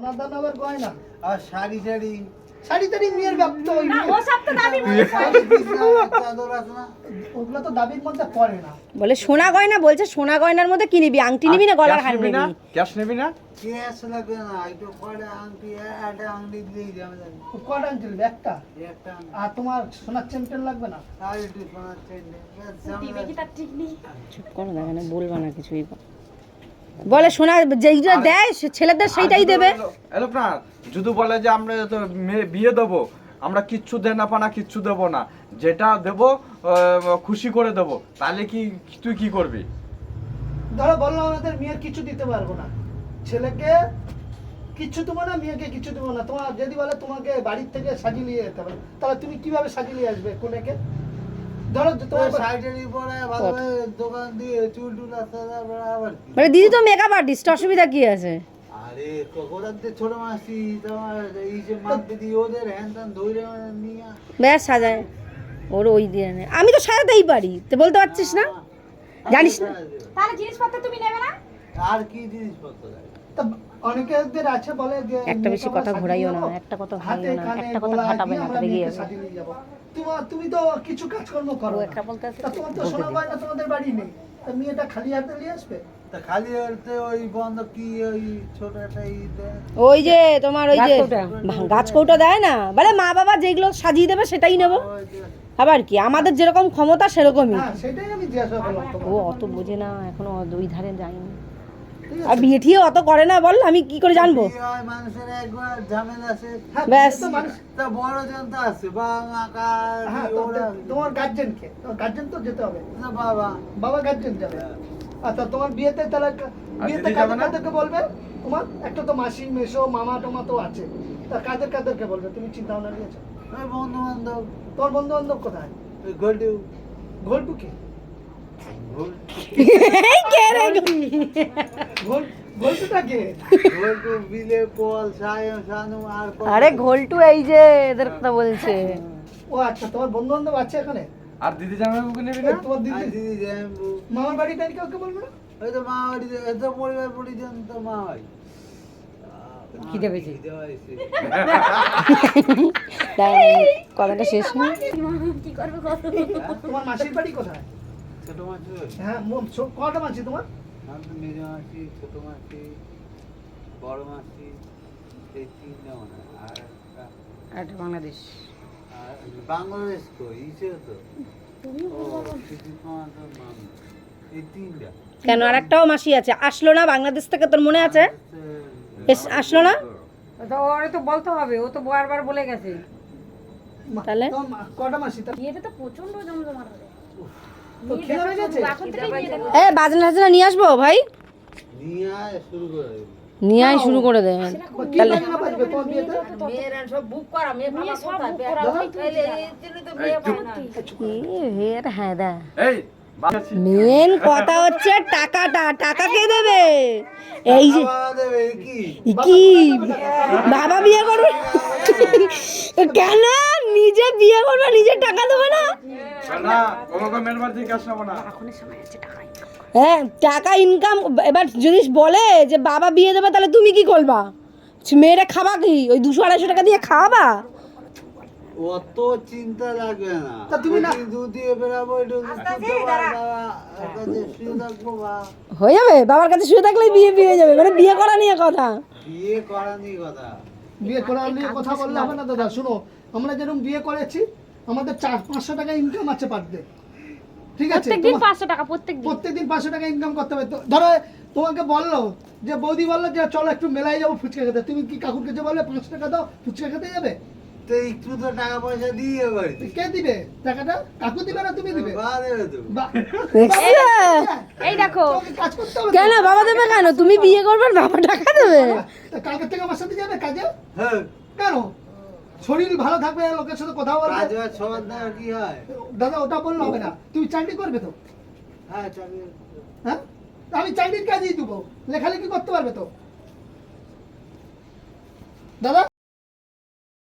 সোনার দাম আবার গয়না আর শাড়ি শাড়ি টাড়ি মেয়ের ব্যাপার ওই না ও সব তো দাবি চাদর আছে না, ওগুলো তো দাবির মধ্যে পড়ে না। বলে সোনা গয়না, বলছে সোনা গয়নার মধ্যে কি নিবি? আংটি নিবি না গলার হার নিবি? ক্যাশ নিবি না? ক্যাশ লাগবে না, একটু পরে আংটি, একটা আংটি দিলেই যাবে। কয়টা আনছিল? একটা। একটা আংটি আর তোমার সোনার চেন লাগবে না? আর একটু সোনার চেন টিভি কি তার ঠিক নেই? চুপ করো, দেখে না, বলবা না কিছুই। বলে সোনা যেইটা দেয় ছেলেদের সেইটাই দেবে। এলো না, যদি বলে যে আমরা তো বিয়ে দেবো, আমরা কিচ্ছু দেনা পানা কিচ্ছু দেবো না, যেটা দেবো খুশি করে দেবো, তাহলে কি তুই কি করবি? ধরো বললাম আমাদের মেয়ের কিছু দিতে পারবো না, ছেলেকে কিছু দেবো না, মেয়েকে কিছু দেবো না। তোমার যদি বলে তোমাকে বাড়ির থেকে সাজিয়ে নিয়ে যেতে হবে, তাহলে তুমি কিভাবে সাজিয়ে নিয়ে আসবে কোনেকে? ধরো তোমার শাড়ি পরে ভালোভাবে দোকান দিয়ে চুল টুল আসতে আবার কি? মানে দিদি তো মেকআপ আর্টিস্ট, অসুবিধা কি আছে? আরে কোকোরাতে ছোট মাসি তোমার এই যে মাপ দিদি ওদের হ্যান্ডান ধরে নিয়ে ব্যাস সাজায় ওর ওই দিয়ে নে। আমি তো সাজাতেই পারি, তো বলতে পারছিস না? জানিস না? তাহলে জিনিসপত্র তুমি নেবে না? আর কি জিনিসপত্র লাগে? তা অনেকেদের আছে বলে যে একটা বেশি কথা ঘোরাইও না, একটা কথা ঘোরাইও না, একটা কথা ঘাটাবে না, তবে গিয়ে সাজিয়ে নিয়ে যাবো। তুমি তো কিছু কাজকর্ম করো না। একটা বলতে আছে, তা তোমার তো সোনা গয়না তোমাদের বাড়ি নেই, তা মেয়েটা খালি হাতে নিয়ে আসবে? তা খালি হতে ওই বন্ধ কি ওই ছোট একটা ওই যে তোমার ওই যে গাছ কৌটা দেয় না, বলে মা বাবা যেগুলো সাজিয়ে দেবে সেটাই নেবো। আবার কি আমাদের যেরকম ক্ষমতা সেরকমই। হ্যাঁ সেটাই আমি জিজ্ঞাসা করলাম ও তোমাকে। অত বোঝে না, এখনো দুই ধারে যায়নি। ঠিক আর আছে? বিয়ে ঠিয়ে অত করে না, বল আমি কি করে জানবো? বিয়ে হয় মানুষের একবার ঝামেলা আছে। হ্যাঁ, ব্যাস। তো মানুষ তা বড় জনতা আছে বা মাকা হ্যাঁ ওরা তোমার গার্জেন কে? তোমার গার্জেন তো যেতে হবে। না বাবা বাবা গার্জেন যাবে। আচ্ছা তোমার বিয়েতে তাহলে বিয়েতে দিদি যাবে না? কাদেরকে বলবে? তোমার একটা তো মাসি মেশো মামা টমা তো আছে, তা কাদেরকে বলবে? তুমি চিন্তা ভাবনা নিয়েছো? ওই বন্ধু বান্ধব তোমার বন্ধু বান্ধব কোথায়? ওই গোল্ডু ঘোলটু কে? কে রে? ঘোলটুটা কে? গোল্ডু বিলে পল সায়ন শানু আর কত? আরে ঘোলটু এই যে এদের কথা বলছে। ও আচ্ছা তোমার বন্ধু বান্ধব আছে এখানে? আর দিদি জামাইবাবুকে নিবি না? তোমার আর দিদি দিদি জ্যাম্বু মামার বাড়ি টাড়ি কাউকে বলবে না? ওই তো মা বাড়ি এত পরিবার পরিজন তো মা হয় খিদে পেয়েছে। খিদে হয়েছে। কথাটা শেষ না। কি করবে কত? তোমার মাসির বাড়ি কোথায়? ছোট মাসি হ্যাঁ কটা মাসি তোমার? আমার তো মেজ মাসি ছোট মাসি বড় মাসি এই তিনটা মনে হয়। আর একটা বাংলাদেশ। আর বাংলাদেশ তো ইসে তো ও সিদ্দিকুমার মামা এই তিনটা কেন আর একটাও মাসি আছে, আসলো না বাংলাদেশ থেকে, তোর মনে আছে? আসলো না? ওরে তো বলতে হবে, ও তো বারবার বলে গেছে। তাহলে? তোমার কটা মাসি? বিয়েতে তো প্রচন্ড জমজমাট হবে। তো খিদে পেয়ে গেছে? এখন থেকেই বিয়ে দেখো। এ বাজনা টাজনা নিয়ে আসবো ভাই? নিয়ে আয় শুরু করে দেবে। নিয়ে আয় শুরু করে দে। কি বাজনা বাজবে তোমার বিয়েতে? মেয়েরা সব বুক করা, মেয়ে বিয়ে ভাবা সব কোথায়? বুক করা, ওই তো তাইলে এই জন্য তো মেয়ে পায় না। হ্যাঁ দা এই মেন কথা হচ্ছে টাকাটা, টাকা কে দেবে? এই যে বাবা দেবে কি কি বাবা বিয়ে করবে কেন? নিজে বিয়ে করবে, নিজে টাকা দেবে না? না ওকে মেয়ের বাড়ি থেকে ক্যাশ নেবো না। হ্যাঁ টাকা ইনকাম। এবার যদি বলে যে বাবা বিয়ে দেবে, তাহলে তুমি কি করবা? মেয়েরা খাবা কি? ওই 200-250 টাকা দিয়ে খাওয়াবা? অত চিন্তা লাগবে না তা তুমি না- ওই দুধ দিয়ে বেরাবো একটু শুয়ে থাকবো বা হয়ে যাবে, বাবার কাছে শুয়ে থাকলেই বিয়ে হয়ে যাবে, মানে বিয়ে করা নিয়ে কথা। বিয়ে করা নিয়ে কথা বিয়ে করার নিয়ে কথা বললে হবে না দাদা। শুনো, আমরা যেরকম বিয়ে করেছি, আমাদের 400-500 টাকা ইনকাম আছে পার ডে। ঠিক আছে? প্রত্যেকদিন 500 টাকা প্রত্যেকদিন। প্রত্যেকদিন 500 টাকা ইনকাম করতে হবে। তো ধরো তোমাকে বললো যে বৌদি বললো যে চলো একটু মেলায় যাবো ফুচকা খেতে, তুমি কি কাকুর কাছে বললে 5 টাকা দাও ফুচকা খেতে যাবে? তো একটু তো টাকা পয়সা দিয়ে বাড়িতে কে দিবে টাকাটা? কাকু দিবে না তুমি দিবে? বা দেবে তো বাহ! এই দেখো তোমাকে কাজ করতে হবে তো। কেন বাবা দেবে কেন? তুমি বিয়ে করবে আর বাবা টাকা দেবে? তা কালকে থেকে আমার সাথে যাবে কাজে? হ্যাঁ কেন? শরীর ভালো থাকবে, লোকের সাথে কথা বলবে। কাজ বাজ সবার দ্বারা কি হয় দাদা ওটা বললে হবে না। তুমি চাকরি করবে তো? হ্যাঁ চাকরি হ্যাঁ, তা আমি চাকরির কাজই দেবো, লেখালেখি করতে পারবে তো দাদা?